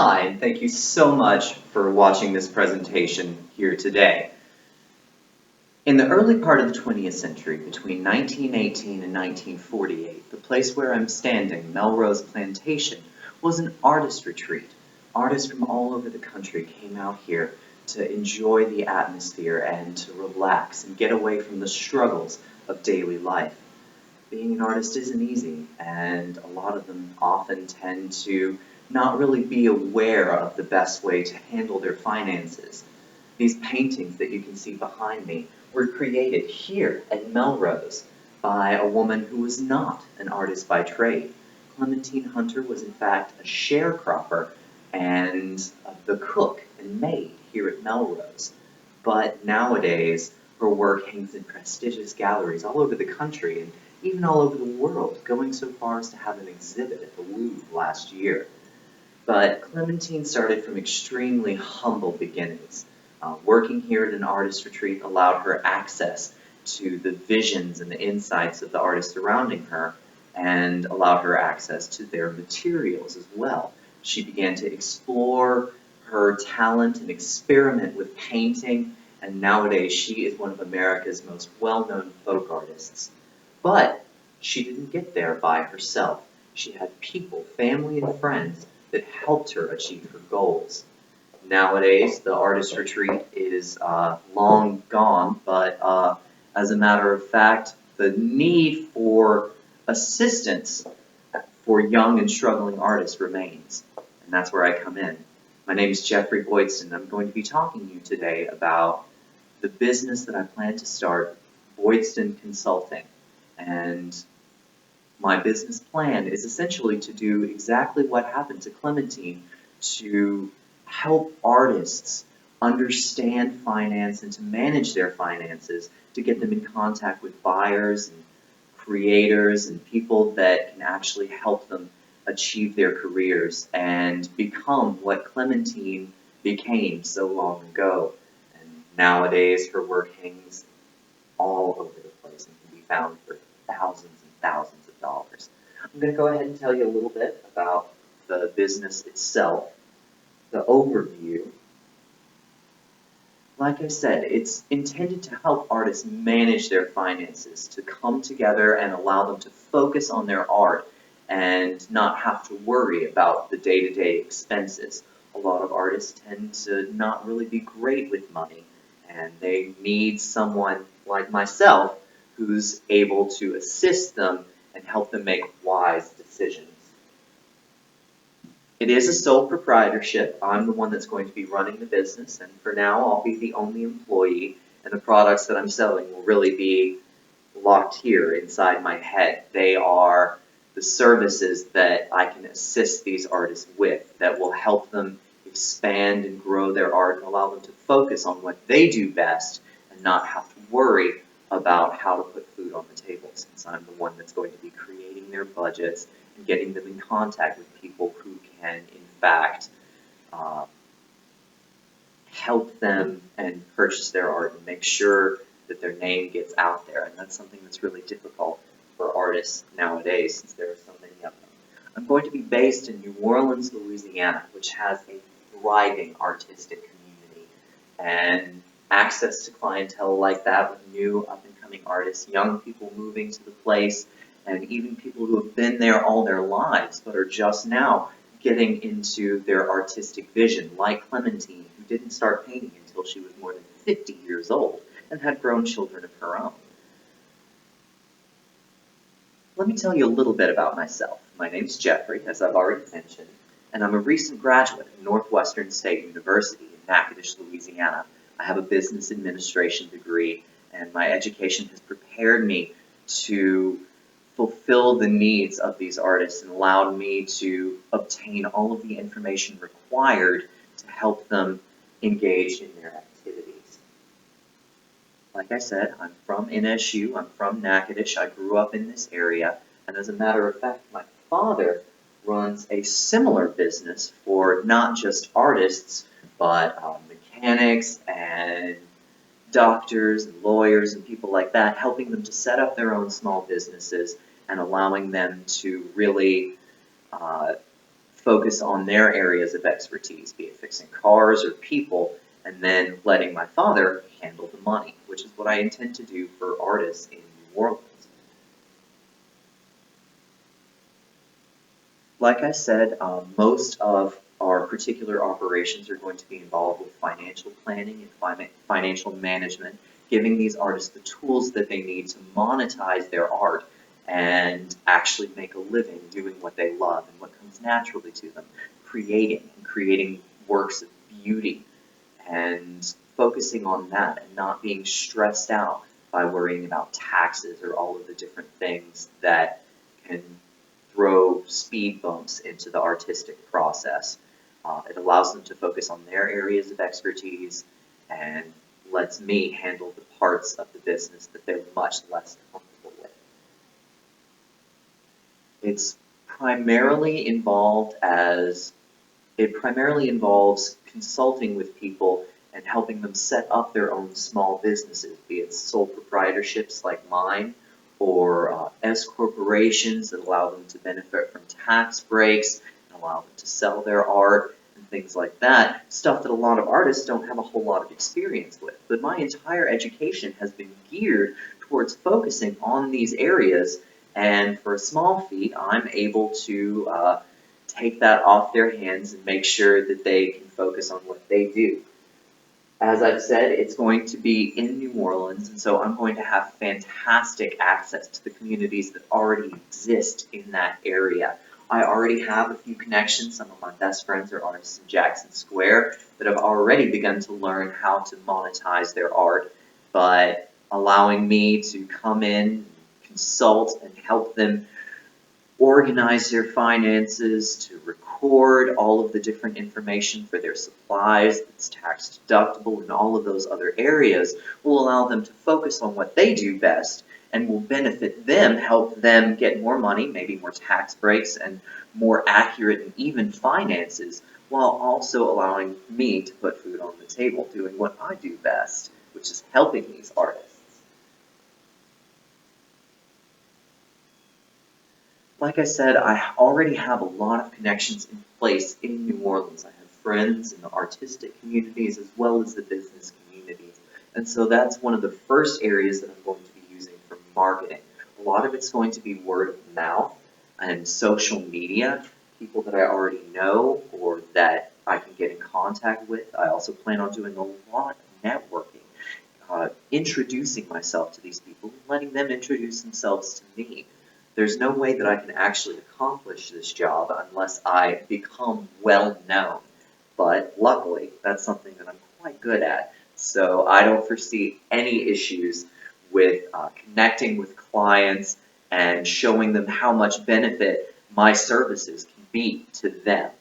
Hi, and thank you so much for watching this presentation here today. In the early part of the 20th century, between 1918 and 1948, the place where I'm standing, Melrose Plantation, was an artist retreat. Artists from all over the country came out here to enjoy the atmosphere and to relax and get away from the struggles of daily life. Being an artist isn't easy, and a lot of them often tend to not really be aware of the best way to handle their finances. These paintings that you can see behind me were created here at Melrose by a woman who was not an artist by trade. Clementine Hunter was in fact a sharecropper and the cook and maid here at Melrose. But nowadays, her work hangs in prestigious galleries all over the country and even all over the world, going so far as to have an exhibit at the Louvre last year. But Clementine started from extremely humble beginnings. Working here at an artist retreat allowed her access to the visions and the insights of the artists surrounding her and allowed her access to their materials as well. She began to explore her talent and experiment with painting, and nowadays she is one of America's most well-known folk artists. But she didn't get there by herself. She had people, family, and friends that helped her achieve her goals. Nowadays, the artist retreat is long gone, but as a matter of fact, the need for assistance for young and struggling artists remains, and that's where I come in. My name is Jeffrey Boydstun, and I'm going to be talking to you today about the business that I plan to start, Boydstun Consulting. And my business plan is essentially to do exactly what happened to Clementine, to help artists understand finance and to manage their finances, to get them in contact with buyers and creators and people that can actually help them achieve their careers and become what Clementine became so long ago. And nowadays her work hangs all over the place and can be found for thousands and thousands of dollars. I'm going to go ahead and tell you a little bit about the business itself, the overview. Like I said, it's intended to help artists manage their finances, to come together and allow them to focus on their art and not have to worry about the day-to-day expenses. A lot of artists tend to not really be great with money, and they need someone like myself who's able to assist them and help them make wise decisions. It is a sole proprietorship. I'm the one that's going to be running the business, and for now I'll be the only employee, and the products that I'm selling will really be locked here inside my head. They are the services that I can assist these artists with that will help them expand and grow their art and allow them to focus on what they do best and not have to worry about how to put food on the table, since I'm the one that's going to be creating their budgets and getting them in contact with people who can, in fact, help them and purchase their art and make sure that their name gets out there. And that's something that's really difficult for artists nowadays, since there are so many of them. I'm going to be based in New Orleans, Louisiana, which has a thriving artistic community, and access to clientele like that with new up-and-coming artists, young people moving to the place, and even people who have been there all their lives but are just now getting into their artistic vision, like Clementine, who didn't start painting until she was more than 50 years old and had grown children of her own. Let me tell you a little bit about myself. My name is Jeffrey, as I've already mentioned, and I'm a recent graduate of Northwestern State University in Natchitoches, Louisiana. I have a business administration degree, and my education has prepared me to fulfill the needs of these artists and allowed me to obtain all of the information required to help them engage in their activities. Like I said, I'm from NSU, I'm from Natchitoches, I grew up in this area, and as a matter of fact, my father runs a similar business for not just artists, but mechanics and doctors and lawyers and people like that, helping them to set up their own small businesses and allowing them to really focus on their areas of expertise, be it fixing cars or people, and then letting my father handle the money, which is what I intend to do for artists in New Orleans. Like I said, most of our particular operations are going to be involved with financial planning and financial management, giving these artists the tools that they need to monetize their art and actually make a living doing what they love and what comes naturally to them, creating works of beauty and focusing on that and not being stressed out by worrying about taxes or all of the different things that can throw speed bumps into the artistic process. It allows them to focus on their areas of expertise and lets me handle the parts of the business that they're much less comfortable with. It's primarily involved as It primarily involves consulting with people and helping them set up their own small businesses, be it sole proprietorships like mine or S corporations that allow them to benefit from tax breaks and allow them to sell their art and things like that, stuff that a lot of artists don't have a whole lot of experience with. But my entire education has been geared towards focusing on these areas, and for a small fee, I'm able to take that off their hands and make sure that they can focus on what they do. As I've said, it's going to be in New Orleans, and so I'm going to have fantastic access to the communities that already exist in that area. I already have a few connections. Some of my best friends are artists in Jackson Square that have already begun to learn how to monetize their art, but allowing me to come in, consult, and help them organize their finances, to record all of the different information for their supplies that's tax deductible, and all of those other areas will allow them to focus on what they do best and will benefit them, help them get more money, maybe more tax breaks and more accurate and even finances, while also allowing me to put food on the table doing what I do best, which is helping these artists. Like I said, I already have a lot of connections in place in New Orleans. I have friends in the artistic communities as well as the business communities. And so that's one of the first areas that I'm going to be using for marketing. A lot of it's going to be word of mouth and social media, people that I already know or that I can get in contact with. I also plan on doing a lot of networking, introducing myself to these people and letting them introduce themselves to me. There's no way that I can actually accomplish this job unless I become well known. But luckily, that's something that I'm quite good at. So I don't foresee any issues with connecting with clients and showing them how much benefit my services can be to them.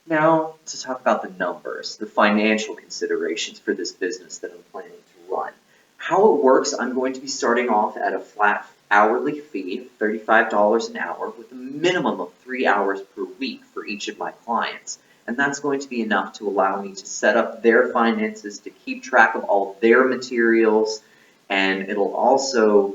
Now, to talk about the numbers, the financial considerations for this business that I'm planning to run. How it works, I'm going to be starting off at a flat hourly fee of $35 an hour with a minimum of 3 hours per week for each of my clients. And that's going to be enough to allow me to set up their finances, to keep track of all their materials, and it'll also,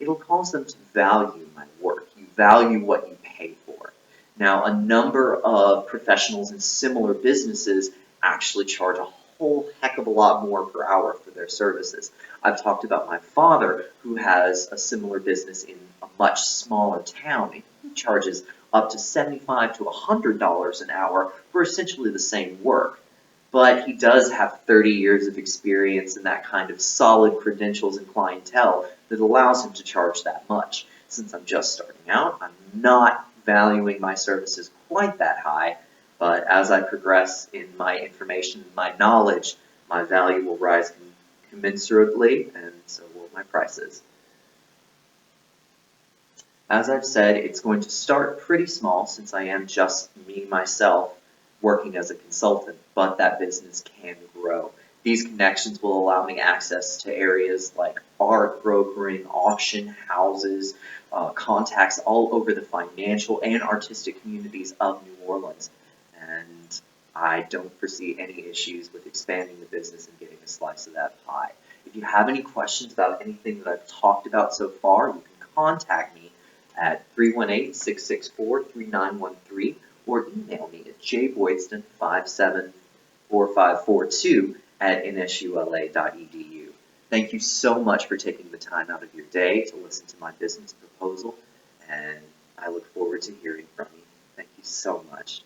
it'll cause them to value my work. You value what you pay for. Now, a number of professionals in similar businesses actually charge a whole heck of a lot more per hour for their services. I've talked about my father, who has a similar business in a much smaller town. He charges up to $75 to $100 an hour for essentially the same work. But he does have 30 years of experience and that kind of solid credentials and clientele that allows him to charge that much. Since I'm just starting out, I'm not valuing my services quite that high, but as I progress in my information and my knowledge, my value will rise commensurately, and so will my prices. As I've said, it's going to start pretty small since I am just me, myself, working as a consultant, but that business can grow. These connections will allow me access to areas like art brokering, auction houses, contacts all over the financial and artistic communities of New Orleans. And I don't foresee any issues with expanding the business and getting a slice of that pie. If you have any questions about anything that I've talked about so far, you can contact me at 318-664-3913 or email me at jboydston574542@nsula.edu. Thank you so much for taking the time out of your day to listen to my business proposal, and I look forward to hearing from you. Thank you so much.